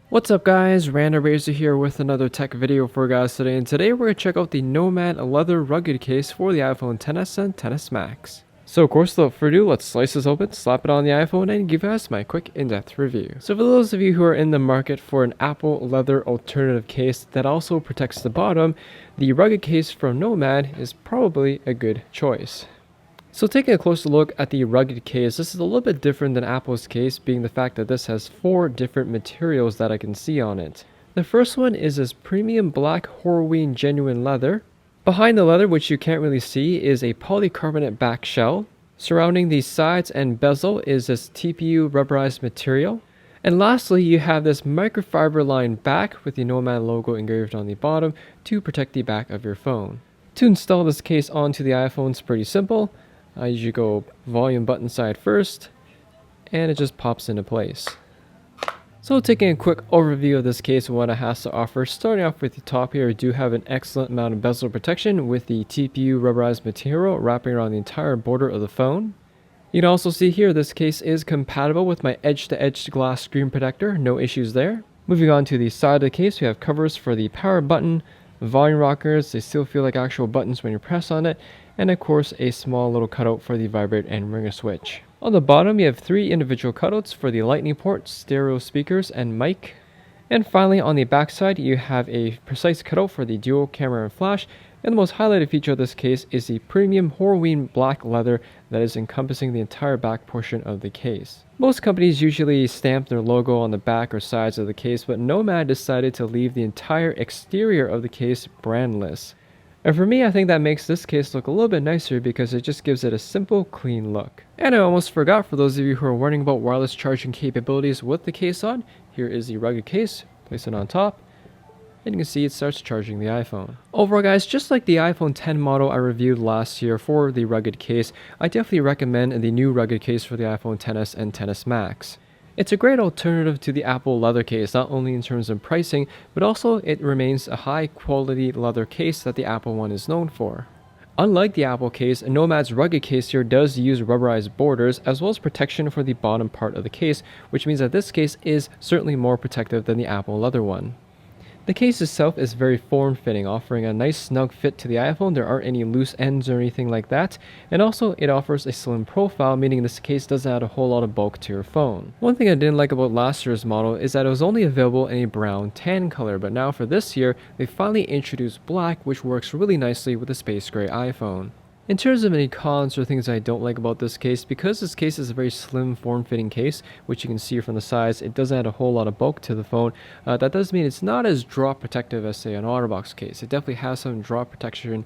What's up guys, Random Razor here with another tech video for you guys today, and today we're going to check out the Nomad leather rugged case for the iPhone XS and XS Max. So of course, without further ado, let's slice this open, slap it on the iPhone, and give you guys my quick in-depth review. So for those of you who are in the market for an Apple leather alternative case that also protects the bottom, the rugged case from Nomad is probably a good choice. So taking a closer look at the rugged case, this is a little bit different than Apple's case, being the fact that this has 4 different materials that I can see on it. The first one is this premium black Horween genuine leather. Behind the leather, which you can't really see, is a polycarbonate back shell. Surrounding the sides and bezel is this TPU rubberized material. And lastly, you have this microfiber lined back with the Nomad logo engraved on the bottom to protect the back of your phone. To install this case onto the iPhone is pretty simple. You go volume button side first, and it just pops into place. So taking a quick overview of this case and what it has to offer, starting off with the top here, we do have an excellent amount of bezel protection with the TPU rubberized material wrapping around the entire border of the phone. You can also see here this case is compatible with my edge-to-edge glass screen protector, no issues there. Moving on to the side of the case, we have covers for the power button, volume rockers, they still feel like actual buttons when you press on it, and of course a small little cutout for the vibrate and ringer switch. On the bottom you have 3 individual cutouts for the lightning port, stereo speakers, and mic. And finally on the back side you have a precise cutout for the dual camera and flash, and the most highlighted feature of this case is the premium Horween black leather that is encompassing the entire back portion of the case. Most companies usually stamp their logo on the back or sides of the case, but Nomad decided to leave the entire exterior of the case brandless. And for me, I think that makes this case look a little bit nicer because it just gives it a simple, clean look. And I almost forgot, for those of you who are wondering about wireless charging capabilities with the case on, here is the rugged case. Place it on top, and you can see it starts charging the iPhone. Overall guys, just like the iPhone X model I reviewed last year for the rugged case, I definitely recommend the new rugged case for the iPhone XS and XS Max. It's a great alternative to the Apple leather case, not only in terms of pricing, but also it remains a high quality leather case that the Apple one is known for. Unlike the Apple case, Nomad's rugged case here does use rubberized borders as well as protection for the bottom part of the case, which means that this case is certainly more protective than the Apple leather one. The case itself is very form-fitting, offering a nice snug fit to the iPhone. There aren't any loose ends or anything like that. And also, it offers a slim profile, meaning this case doesn't add a whole lot of bulk to your phone. One thing I didn't like about last year's model is that it was only available in a brown tan color, but now for this year, they finally introduced black, which works really nicely with the space gray iPhone. In terms of any cons or things I don't like about this case, because this case is a very slim form-fitting case, which you can see from the size, it doesn't add a whole lot of bulk to the phone. That does mean it's not as drop protective as say an OtterBox case. It definitely has some drop protection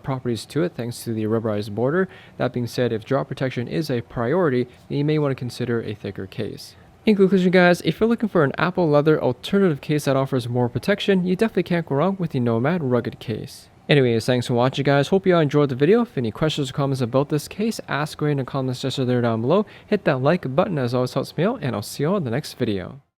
properties to it thanks to the rubberized border. That being said, if drop protection is a priority, then you may want to consider a thicker case. In conclusion guys, if you're looking for an Apple leather alternative case that offers more protection, you definitely can't go wrong with the Nomad rugged case. Anyways, thanks for watching guys, hope you all enjoyed the video. If any questions or comments about this case, ask away in the comment section there down below. Hit that like button as always helps me out, and I'll see you all in the next video.